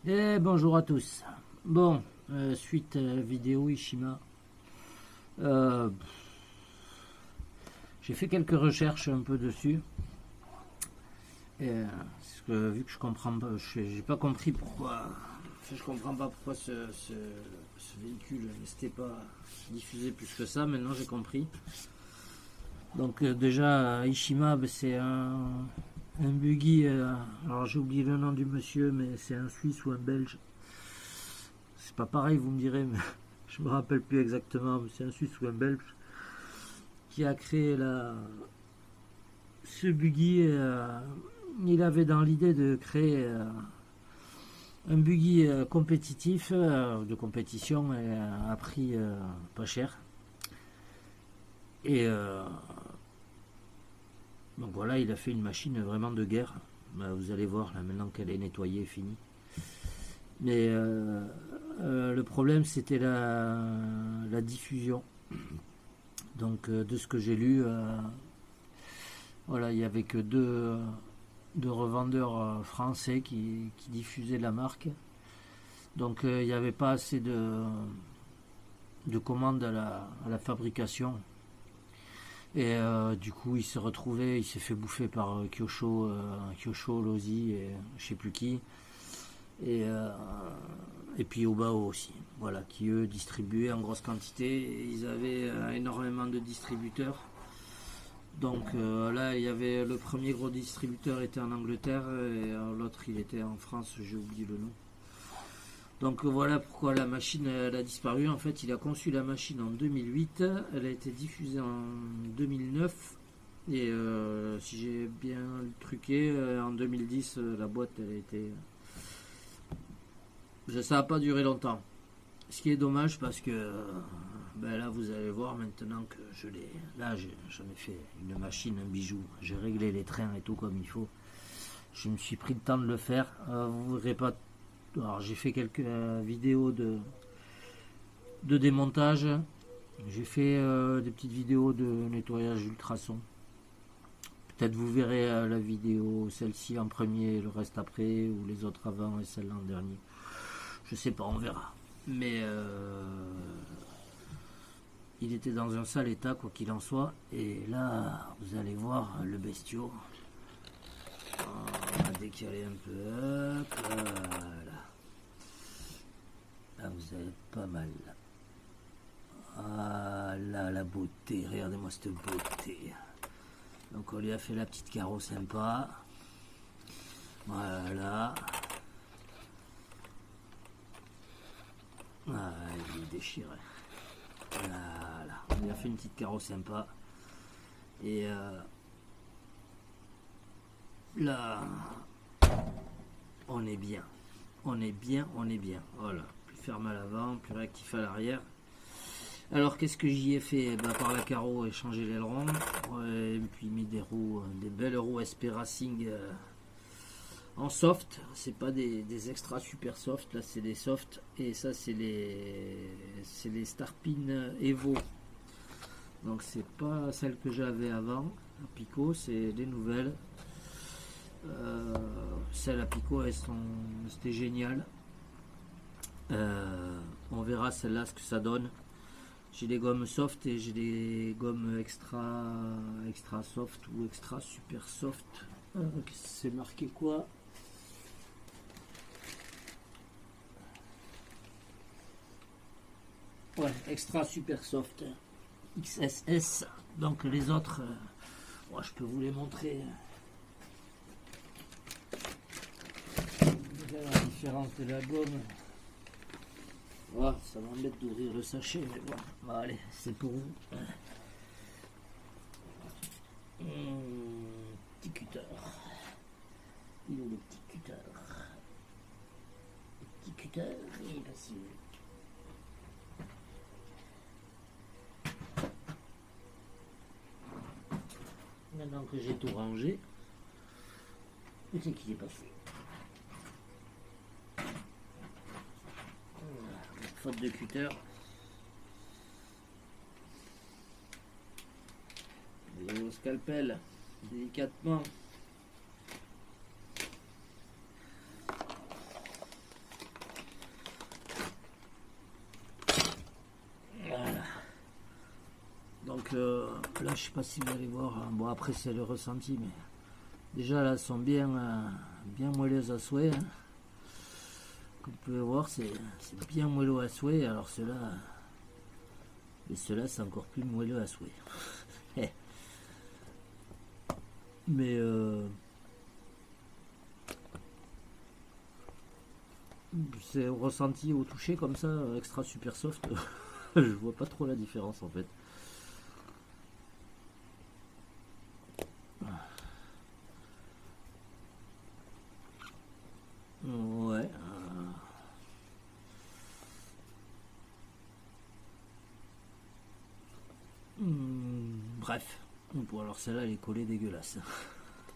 Et bonjour à tous. Bon, suite vidéo Ishima. Euh, j'ai fait quelques recherches un peu dessus. Parce que vu que je comprends pas, j'ai pas compris pourquoi. Je comprends pas pourquoi ce véhicule n'était pas diffusé plus que ça. Maintenant j'ai compris. Donc déjà Ishima, c'est un buggy. Alors j'ai oublié le nom du monsieur, mais c'est un Suisse ou un Belge. C'est pas pareil, vous me direz, mais je me rappelle plus exactement. Mais c'est un Suisse ou un Belge qui a créé ce buggy. Il avait dans l'idée de créer un buggy compétitif, de compétition et à prix pas cher. Et donc voilà, il a fait une machine vraiment de guerre. Vous allez voir là maintenant qu'elle est nettoyée et finie. Mais le problème c'était la diffusion. Donc de ce que j'ai lu, voilà, il n'y avait que deux revendeurs français qui diffusaient la marque. Donc il n'y avait pas assez de commandes à la fabrication. Et du coup il s'est fait bouffer par Kyosho, Lozi et je sais plus qui. Et puis Obao aussi, voilà, qui eux distribuaient en grosse quantité. Ils avaient énormément de distributeurs. Donc là, il y avait le premier gros distributeur était en Angleterre et l'autre il était en France, j'ai oublié le nom. Donc voilà pourquoi la machine elle a disparu. En fait, il a conçu la machine en 2008, elle a été diffusée en 2009 et si j'ai bien truqué, en 2010 la boîte elle a été... Ça n'a pas duré longtemps. Ce qui est dommage parce que là vous allez voir maintenant que je l'ai. Là j'en ai fait une machine, un bijou. J'ai réglé les trains et tout comme il faut. Je me suis pris le temps de le faire. Vous verrez pas. Alors j'ai fait quelques vidéos de démontage. J'ai fait des petites vidéos de nettoyage ultrason. Peut-être vous verrez la vidéo, celle-ci en premier, le reste après, ou les autres avant et celle-là en dernier. Je sais pas, on verra. Mais il était dans un sale état, quoi qu'il en soit. Et là, vous allez voir le bestiau. On va décaler un peu. Hop, voilà. Là, vous avez pas mal. Ah là, la beauté. Regardez-moi cette beauté. Donc, on lui a fait la petite carreau sympa. Voilà. Ah, il est déchiré. Voilà. On lui a fait une petite carreau sympa. Et là, on est bien. On est bien. Voilà. Plus ferme à l'avant, plus réactif à l'arrière. Alors, qu'est-ce que j'y ai fait? Par la carreau, et changer l'aileron. Et puis, mis des roues, des belles roues SP Racing en soft. C'est pas des extra super soft. Là, c'est des soft. Et ça, c'est les Starpin Evo. Donc, c'est pas celles que j'avais avant à Pico, c'est des nouvelles. Celles à Pico, c'était génial. On verra celle-là ce que ça donne. J'ai des gommes soft et j'ai des gommes extra soft ou extra super soft. C'est marqué quoi? Ouais, extra super soft. XSS. Donc les autres, je peux vous les montrer. La différence de la gomme. Ça m'embête d'ouvrir le sachet, mais bon, allez, c'est pour vous. Petit cutter. Il est où le petit cutter? Le petit cutter, il est là-dessus. Maintenant que j'ai tout rangé, où c'est qu'il est passé? Faute de cutter. Et au scalpel, délicatement. je sais pas si vous allez voir. Bon, après, c'est le ressenti, mais déjà là, elles sont bien, bien moelleuses à souhait. Hein. Comme vous pouvez voir, c'est bien moelleux à souhait. Alors ceux-là, c'est encore plus moelleux à souhait. Mais c'est au ressenti, au toucher comme ça, extra super soft. Je vois pas trop la différence en fait. Ouais. Bref. Bon, alors celle-là, elle est collée dégueulasse.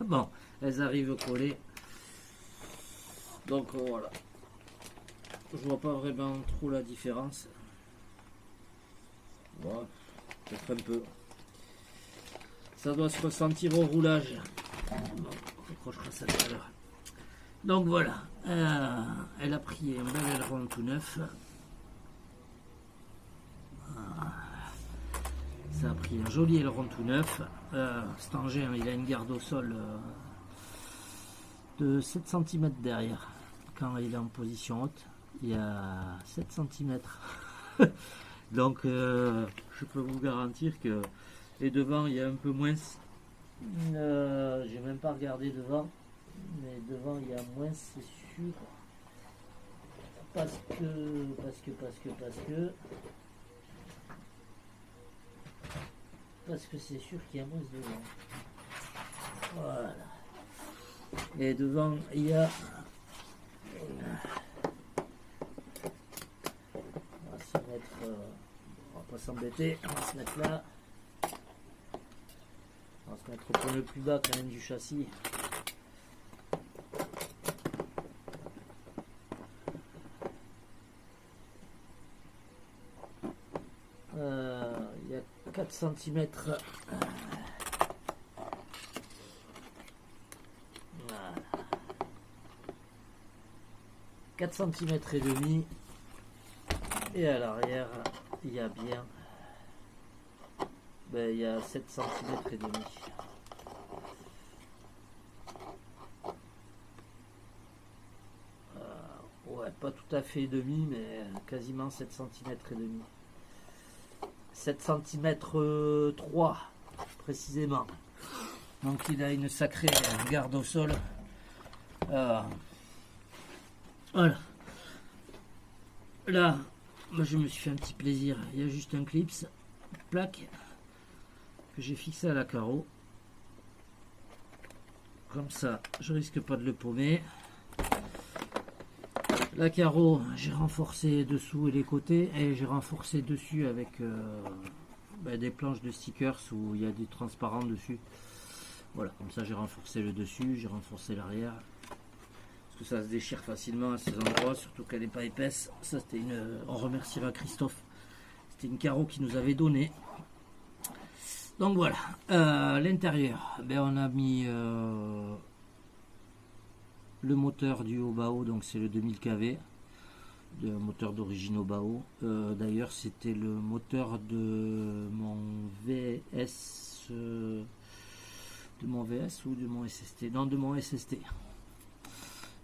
Bon, elles arrivent collées. Donc voilà. Je vois pas vraiment trop la différence. Voilà. Peut-être un peu. Ça doit se ressentir au roulage. Bon, on accrochera ça tout à l'heure. Donc voilà. Elle a pris un bel aileron tout neuf. Ça a pris un joli aileron tout neuf. Cet engin, il a une garde au sol de 7 cm derrière. Quand il est en position haute, il y a 7 cm. Donc je peux vous garantir que... Et devant, il y a un peu moins. J'ai même pas regardé devant. Mais devant, il y a moins, c'est sûr. Parce que c'est sûr qu'il y a moins devant. Voilà. Et devant, il y a... On va se mettre... on va pas s'embêter. On va se mettre là. On va se mettre au point le plus bas quand même du châssis. Il y a 4 cm. Voilà. 4 cm et demi. Et à l'arrière, il y a bien... il y a 7 cm et demi. Ouais, pas tout à fait demi, mais quasiment 7 cm et demi. 7 cm 3 précisément. Donc il a une sacrée garde au sol. Voilà. Là, moi je me suis fait un petit plaisir. Il y a juste un clips, plaque, que j'ai fixé à la carreau. Comme ça, je risque pas de le paumer. La carreau, j'ai renforcé dessous et les côtés, et j'ai renforcé dessus avec des planches de stickers où il y a du transparent dessus. Voilà, comme ça j'ai renforcé le dessus, j'ai renforcé l'arrière. Parce que ça se déchire facilement à ces endroits, surtout qu'elle n'est pas épaisse. Ça c'était une... On remerciera Christophe. C'était une carreau qui nous avait donné. Donc voilà, l'intérieur, on a mis le moteur du Obao, donc c'est le 2000 kV, le moteur d'origine Obao. D'ailleurs, c'était le moteur de mon VS, ou de mon SST, non, de mon SST.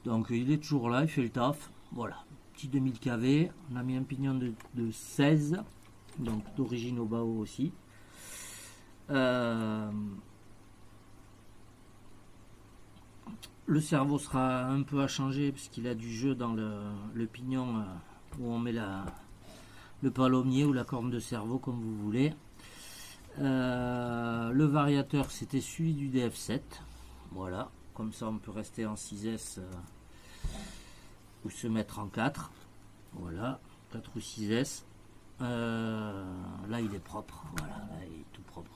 Donc il est toujours là, il fait le taf. Voilà, petit 2000 kV. On a mis un pignon de 16, donc d'origine Obao aussi. Le cerveau sera un peu à changer parce qu'il a du jeu dans le pignon où on met le palomnier ou la corne de cerveau comme vous voulez. Le variateur c'était celui du DF7. Voilà, comme ça on peut rester en 6S ou se mettre en 4. Voilà, 4 ou 6S. Là il est propre, voilà, là il est tout propre.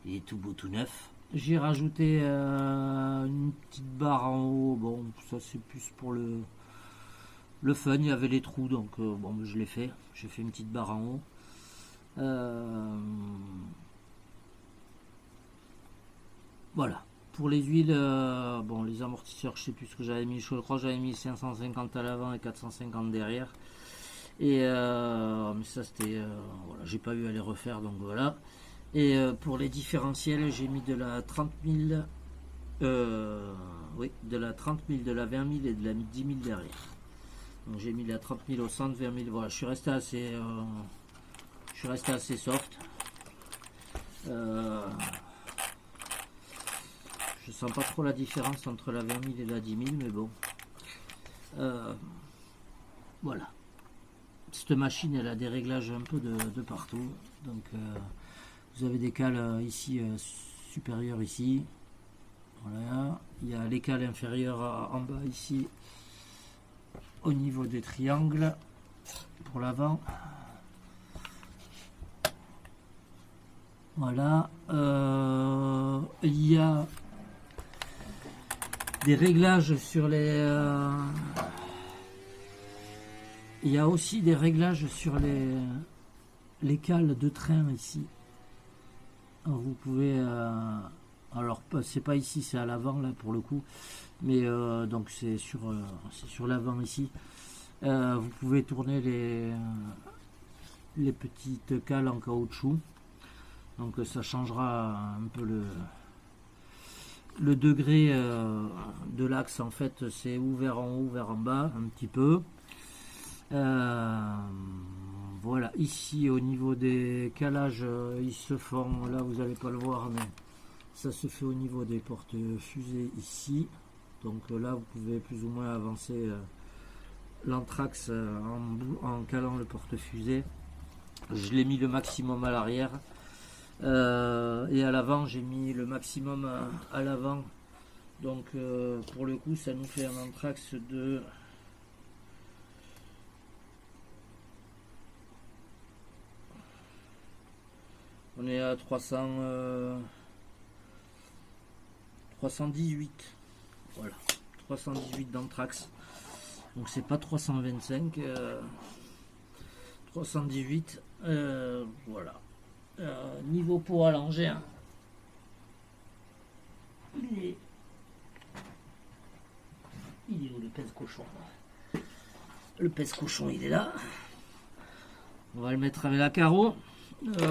Il est tout beau, tout neuf. J'ai rajouté une petite barre en haut. Bon, ça c'est plus pour le fun. Il y avait les trous, donc je l'ai fait. J'ai fait une petite barre en haut. Voilà. Pour les huiles, les amortisseurs, je sais plus ce que j'avais mis. Je crois que j'avais mis 550 à l'avant et 450 derrière. Et mais ça c'était, voilà, j'ai pas eu à les refaire, donc voilà. Et pour les différentiels, j'ai mis de la 30 000, oui, de la 30 000, de la 20 000 et de la 10 000 derrière. Donc j'ai mis de la 30 000 au centre, 20 000, voilà, je suis resté assez soft. Je sens pas trop la différence entre la 20 000 et la 10 000, mais bon. Voilà. Cette machine, elle a des réglages un peu de partout. Donc vous avez des cales ici supérieures ici. Voilà. Il y a les cales inférieures en bas ici au niveau des triangles pour l'avant. Voilà. Il y a des réglages sur les... il y a aussi des réglages sur les cales de train ici. Alors, vous pouvez... alors, c'est pas ici, c'est à l'avant là pour le coup. Mais donc c'est sur l'avant ici. Vous pouvez tourner les petites cales en caoutchouc. Donc ça changera un peu le degré de l'axe. En fait, c'est ouvert en haut, ouvert en bas, un petit peu. Voilà, ici au niveau des calages, ils se font, là vous n'allez pas le voir, mais ça se fait au niveau des portes fusées ici. Donc là vous pouvez plus ou moins avancer l'anthrax en calant le porte-fusée. Je l'ai mis le maximum à l'arrière. Et à l'avant j'ai mis le maximum à l'avant, donc pour le coup ça nous fait un anthrax de on est à 318, voilà, 318 d'anthrax, donc c'est pas 325, 318, voilà. Niveau pour allonger, hein. Il est où le pèse-cochon? Le pèse-cochon, il est là. On va le mettre avec la carreau.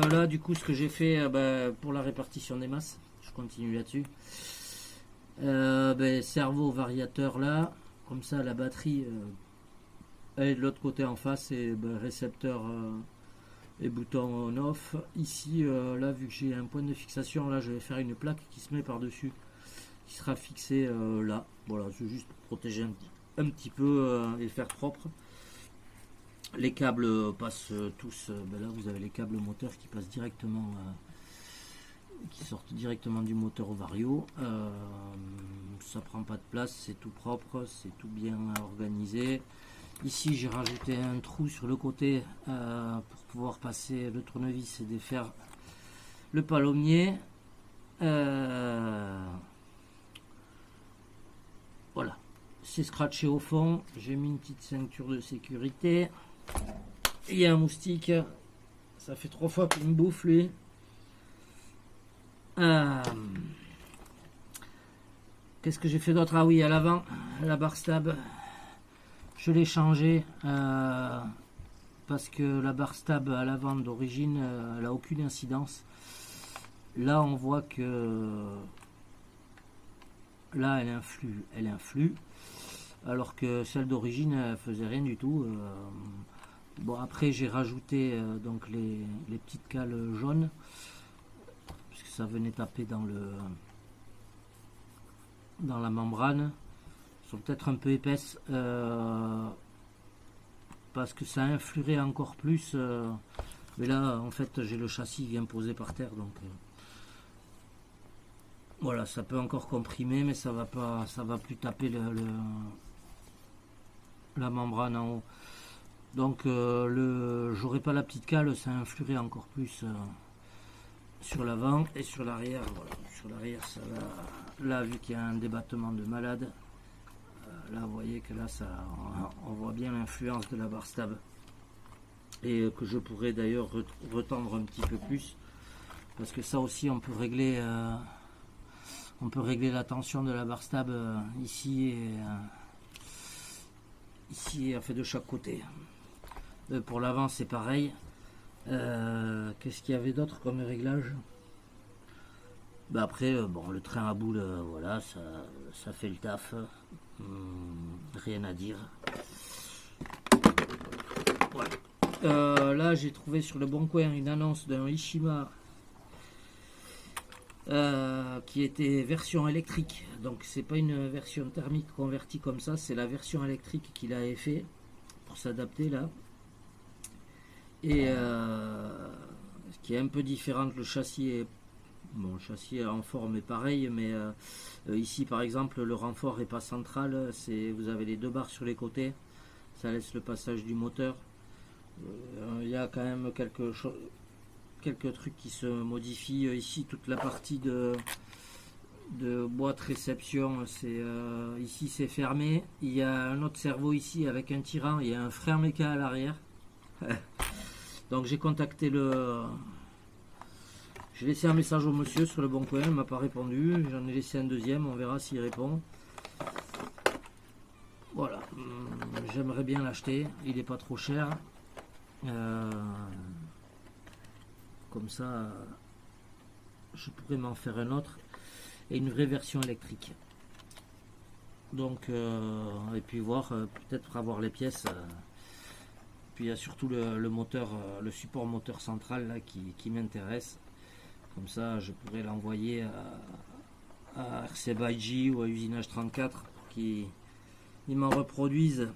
Là, du coup, ce que j'ai fait pour la répartition des masses, je continue là-dessus. Servo variateur là, comme ça, la batterie elle est de l'autre côté en face et récepteur et bouton on-off. Ici, là, vu que j'ai un point de fixation, là, je vais faire une plaque qui se met par-dessus, qui sera fixée là. Voilà, c'est juste pour protéger un petit peu et faire propre. Les câbles passent tous. Là, vous avez les câbles moteurs qui passent directement, qui sortent directement du moteur au vario. Ça prend pas de place, c'est tout propre, c'est tout bien organisé. Ici, j'ai rajouté un trou sur le côté pour pouvoir passer le tournevis et défaire le palomnier. Voilà, c'est scratché au fond. J'ai mis une petite ceinture de sécurité. Il y a un moustique. Ça fait 3 fois qu'il me bouffe, lui. Qu'est-ce que j'ai fait d'autre? Ah oui, à l'avant, la barre stab. Je l'ai changé parce que la barre stab à l'avant d'origine, elle n'a aucune incidence. Là, on voit que là, elle influe, alors que celle d'origine, elle faisait rien du tout. Bon, après, j'ai rajouté donc les petites cales jaunes, puisque ça venait taper dans la membrane. Sont peut-être un peu épaisses parce que ça influerait encore plus, mais là en fait j'ai le châssis qui vient posé par terre, donc voilà, ça peut encore comprimer, mais ça va plus taper la membrane en haut. Donc j'aurai pas la petite cale, ça influerait encore plus sur l'avant et sur l'arrière. Voilà. Sur l'arrière, ça va. Là, vu qu'il y a un débattement de malade, là vous voyez que là on voit bien l'influence de la barre stab, et que je pourrais d'ailleurs retendre un petit peu plus, parce que ça aussi on peut régler la tension de la barre stab ici et ici, fait de chaque côté. Pour l'avant c'est pareil, Qu'est-ce qu'il y avait d'autre comme réglage? Bah après, bon, le train à boule, voilà, ça fait le taf. Rien à dire. Ouais. Là, j'ai trouvé sur le Bon Coin une annonce d'un Ishima qui était version électrique. Donc, c'est pas une version thermique convertie comme ça, c'est la version électrique qu'il avait fait pour s'adapter là. Et ce qui est un peu différent, le châssis est bon, le châssis en forme est pareil, mais ici par exemple le renfort est pas central, vous avez les deux barres sur les côtés, ça laisse le passage du moteur. Il y a quand même quelques trucs qui se modifient ici, toute la partie de boîte réception, ici c'est fermé. Il y a un autre servot ici avec un tirant, il y a un frein méca à l'arrière. Donc j'ai contacté j'ai laissé un message au monsieur sur le Bon Coin, il m'a pas répondu, j'en ai laissé un deuxième, on verra s'il répond. Voilà, j'aimerais bien l'acheter, il n'est pas trop cher. Comme ça, je pourrais m'en faire un autre et une vraie version électrique. Donc, et puis voir, peut-être avoir les pièces. Puis il y a surtout le moteur, le support moteur central là, qui m'intéresse. Comme ça, je pourrais l'envoyer à RC Baiji ou à Usinage 34 pour qu'ils m'en reproduisent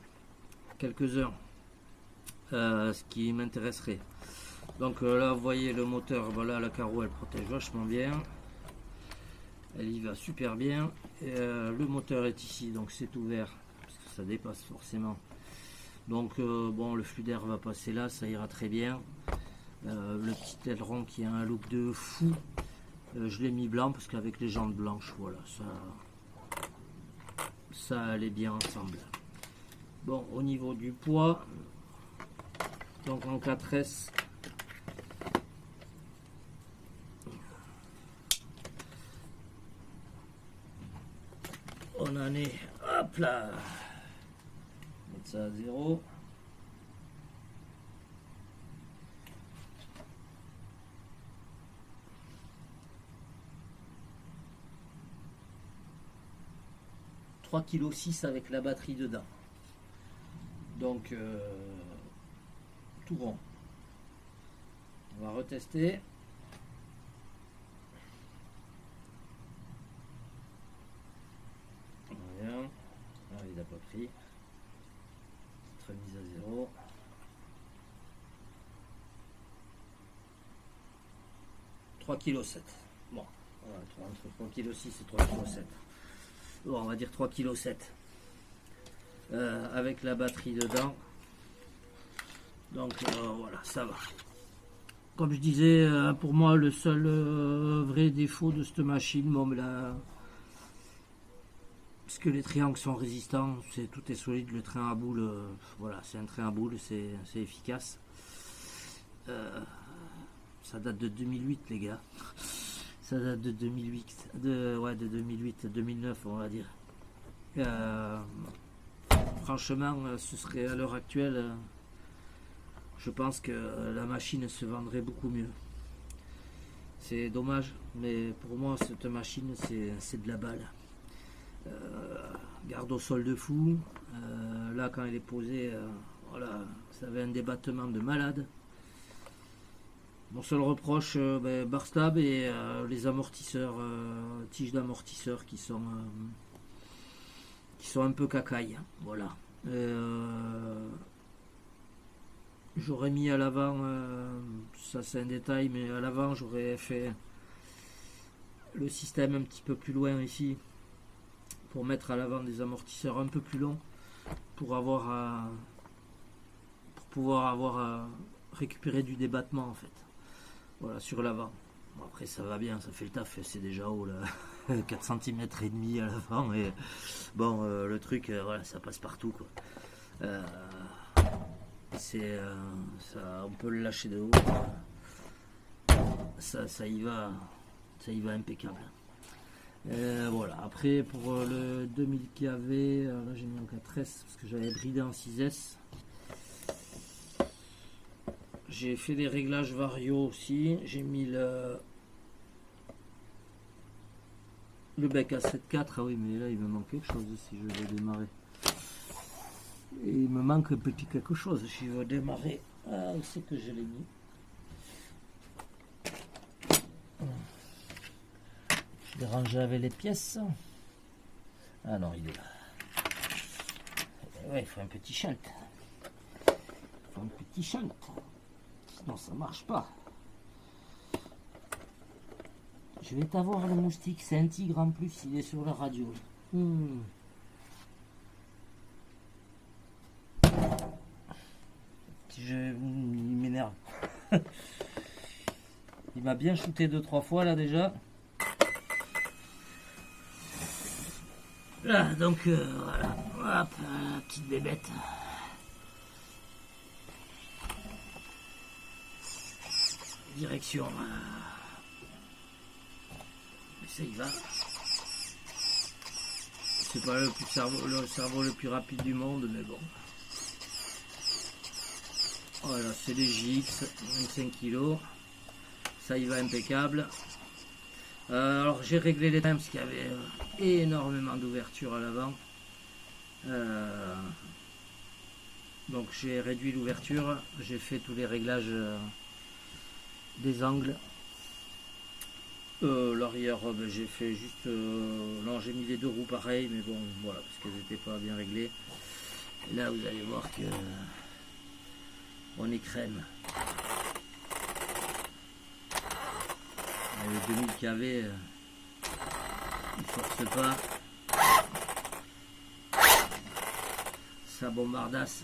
quelques heures. Ce qui m'intéresserait. Donc là, vous voyez le moteur, voilà, la carreau elle protège vachement bien. Elle y va super bien. Et, le moteur est ici, donc c'est ouvert parce que ça dépasse forcément. Donc bon, le flux d'air va passer là, ça ira très bien. Le petit aileron qui a un look de fou, je l'ai mis blanc parce qu'avec les jantes blanches, voilà, ça allait bien ensemble. Bon, au niveau du poids, donc en 4S, on en est, hop là, mettre ça à 0. « 3,6 kg avec la batterie dedans. Donc, tout rond. On va retester. Voilà. Ah, il n'a pas pris. Petite remise à 0. « 3,7 kg. Bon, voilà, entre 3,6 kg et 3,7 kg. Bon, on va dire 3,7 kg. Avec la batterie dedans. Donc voilà, ça va. Comme je disais, pour moi, le seul vrai défaut de cette machine, bon, là, parce que les triangles sont résistants, tout est solide, le train à boule, voilà, c'est un train à boule, c'est efficace. Ça date de 2008, les gars. Ça date de 2008, de 2008, 2009, on va dire. Franchement, ce serait à l'heure actuelle, je pense que la machine se vendrait beaucoup mieux. C'est dommage, mais pour moi, cette machine, c'est de la balle. Garde au sol de fou. Là, quand elle est posée, voilà, ça avait un débattement de malade. Mon seul reproche, bar stab et les amortisseurs, tiges d'amortisseurs qui sont un peu cacailles. Voilà. J'aurais mis à l'avant, ça c'est un détail, mais à l'avant j'aurais fait le système un petit peu plus loin ici pour mettre à l'avant des amortisseurs un peu plus longs pour pouvoir avoir récupéré du débattement en fait. Voilà, sur l'avant. Bon, après ça va bien, ça fait le taf, c'est déjà haut là. 4 cm et demi à l'avant et bon le truc voilà, ça passe partout quoi. Ça, on peut le lâcher de haut. Ça y va impeccable. Voilà, après pour le 2000 kV, là j'ai mis en 4S parce que j'avais bridé en 6S. j'ai fait des réglages vario aussi. J'ai mis le bec à 7.4. Ah oui, mais là il me manque quelque chose si je veux démarrer. Et il me manque un petit quelque chose si je veux démarrer. Ah, où c'est que je l'ai mis? Je l'ai rangé avec les pièces. Ah non, il est là. Ouais, il faut un petit shalt. Il faut un petit shalt. Sinon ça marche pas. Je vais t'avoir le moustique, c'est un tigre en plus, il est sur la radio. Il m'énerve. Il m'a bien shooté 2-3 fois là déjà. Là, donc voilà. Hop, la petite bébête. Direction. Ça y va. C'est pas le cerveau le plus rapide du monde, mais bon. Voilà, c'est les JX, 25 kg. Ça y va impeccable. Alors j'ai réglé les temps parce qu'il y avait énormément d'ouverture à l'avant. Donc j'ai réduit l'ouverture. J'ai fait tous les réglages des angles. L'arrière, j'ai fait juste... non, j'ai mis les deux roues pareilles, mais bon, voilà, parce qu'elles n'étaient pas bien réglées. Et là, vous allez voir que on est crème. Le 2000 kV, il force pas. Ça bombardasse.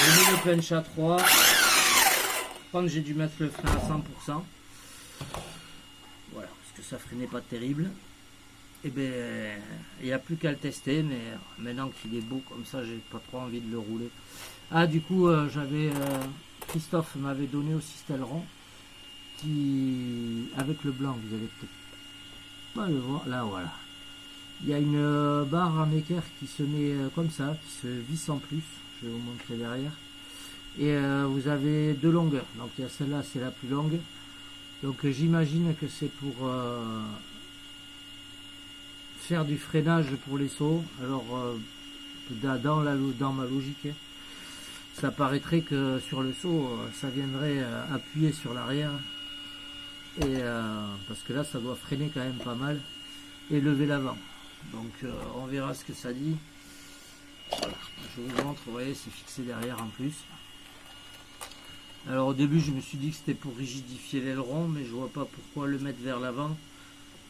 J'ai mis le punch à 3. Quand j'ai dû mettre le frein à 100%. Voilà, parce que ça freinait pas terrible. Et ben, il n'y a plus qu'à le tester, mais maintenant qu'il est beau comme ça, j'ai pas trop envie de le rouler. Ah, du coup, Christophe m'avait donné aussi cet aileron qui, avec le blanc, vous allez peut-être pas le voir. Là, voilà. Il y a une barre en équerre qui se met comme ça, qui se visse en plus. Je vais vous montrer derrière. Et vous avez deux longueurs. Donc il y a celle-là, c'est la plus longue. Donc j'imagine que c'est pour faire du freinage pour les sauts. Alors dans ma logique, ça paraîtrait que sur le saut, ça viendrait appuyer sur l'arrière. Et parce que là, ça doit freiner quand même pas mal et lever l'avant. Donc on verra ce que ça dit. Voilà. Je vous montre, vous voyez, c'est fixé derrière en plus. Alors au début je me suis dit que c'était pour rigidifier l'aileron, mais je vois pas pourquoi le mettre vers l'avant,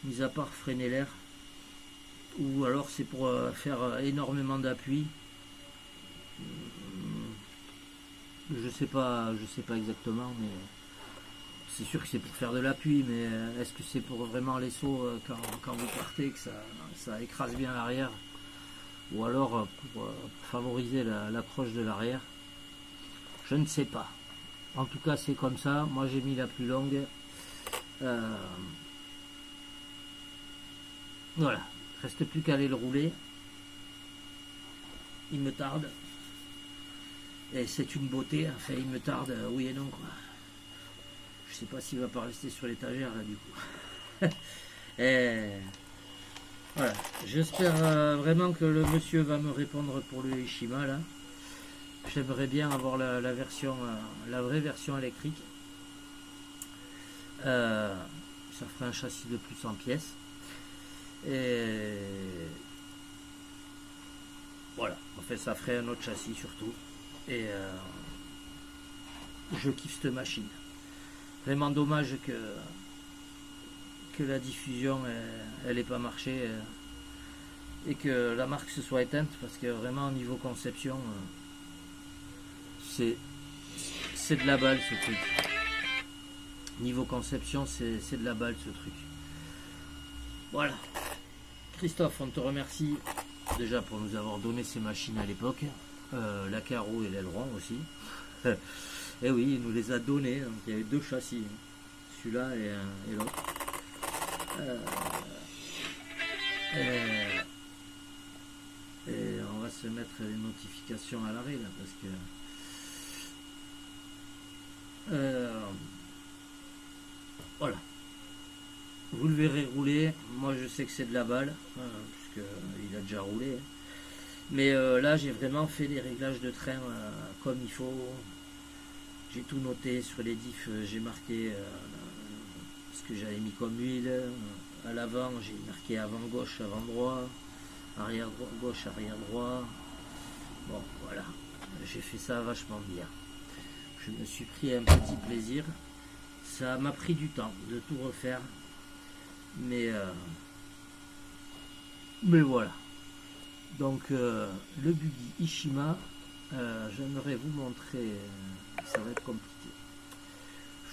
mis à part freiner l'air. Ou alors c'est pour faire énormément d'appui. Je sais pas exactement, mais c'est sûr que c'est pour faire de l'appui, mais est-ce que c'est pour vraiment les sauts quand vous partez, que ça écrase bien l'arrière, ou alors pour favoriser l'approche de l'arrière? Je ne sais pas. En tout cas, c'est comme ça. Moi, j'ai mis la plus longue. Voilà. Reste plus qu'à aller le rouler. Il me tarde. Et c'est une beauté. Enfin, il me tarde, oui et non, quoi. Je sais pas s'il va pas rester sur l'étagère, là, du coup. Et voilà. J'espère vraiment que le monsieur va me répondre pour le Ishima, là. J'aimerais bien avoir la version, la vraie version électrique. Ça ferait un châssis de plus en pièces. Et voilà. En fait, ça ferait un autre châssis surtout. Et je kiffe cette machine. Vraiment dommage que la diffusion elle n'ait pas marché et que la marque se soit éteinte, parce que vraiment au niveau conception. C'est de la balle ce truc. Niveau conception, c'est de la balle ce truc. Voilà. Christophe, on te remercie déjà pour nous avoir donné ces machines à l'époque. La carreau et l'aileron aussi. Et oui, il nous les a donnés. Donc il y avait deux châssis. Celui-là et l'autre. Et on va se mettre les notifications à l'arrêt là parce que voilà, vous le verrez rouler. Moi je sais que c'est de la balle puisque il a déjà roulé, mais là j'ai vraiment fait les réglages de train comme il faut. J'ai tout noté sur les diffs, j'ai marqué ce que j'avais mis comme huile. À l'avant j'ai marqué avant gauche, avant droit, arrière gauche, arrière droit. Bon voilà, j'ai fait ça vachement bien. Je me suis pris un petit plaisir. Ça m'a pris du temps de tout refaire, mais voilà. Donc le buggy Ishima, j'aimerais vous montrer. Ça va être compliqué.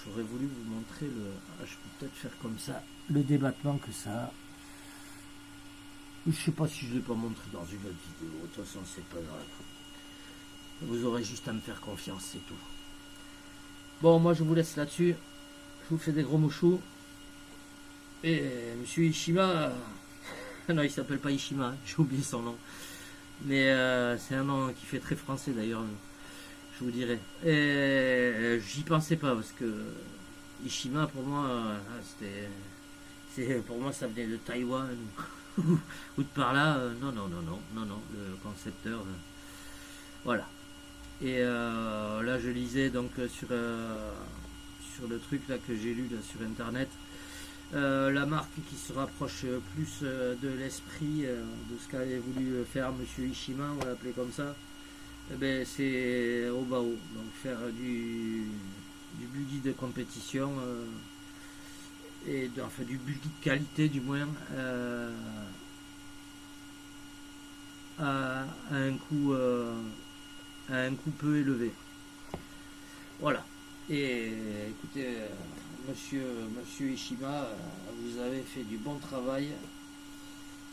J'aurais voulu vous montrer le. Je peux peut-être faire comme ça, le débattement que ça a. Je sais pas si je ne l'ai pas montré dans une autre vidéo. De toute façon, c'est pas grave. Vous aurez juste à me faire confiance, c'est tout. Bon, moi je vous laisse là-dessus. Je vous fais des gros mouchous. Et monsieur Ishima, non, il s'appelle pas Ishima, j'ai oublié son nom. Mais c'est un nom qui fait très français d'ailleurs, je vous dirai. Et j'y pensais pas parce que Ishima pour moi, pour moi ça venait de Taïwan ou de par là. Non, le concepteur. Voilà. Et là je lisais donc sur le truc là que j'ai lu là sur internet, la marque qui se rapproche plus de l'esprit de ce qu'avait voulu faire monsieur Ishima, on va l'appeler comme ça, c'est Obao, donc faire du buggy de compétition enfin du buggy de qualité du moins, à un coût peu élevé. Voilà. Et écoutez, monsieur Ishima, vous avez fait du bon travail.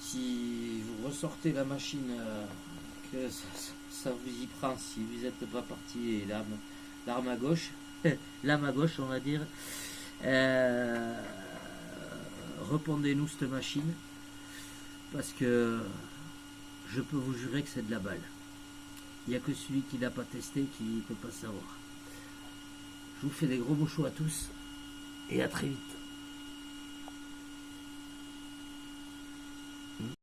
Si vous ressortez la machine, que ça vous y prend, si vous n'êtes pas parti l'arme à gauche, l'âme à gauche on va dire, répondez-nous cette machine, parce que je peux vous jurer que c'est de la balle. Il n'y a que celui qui l'a pas testé qui ne peut pas savoir. Je vous fais des gros mouchoux à tous et à très vite.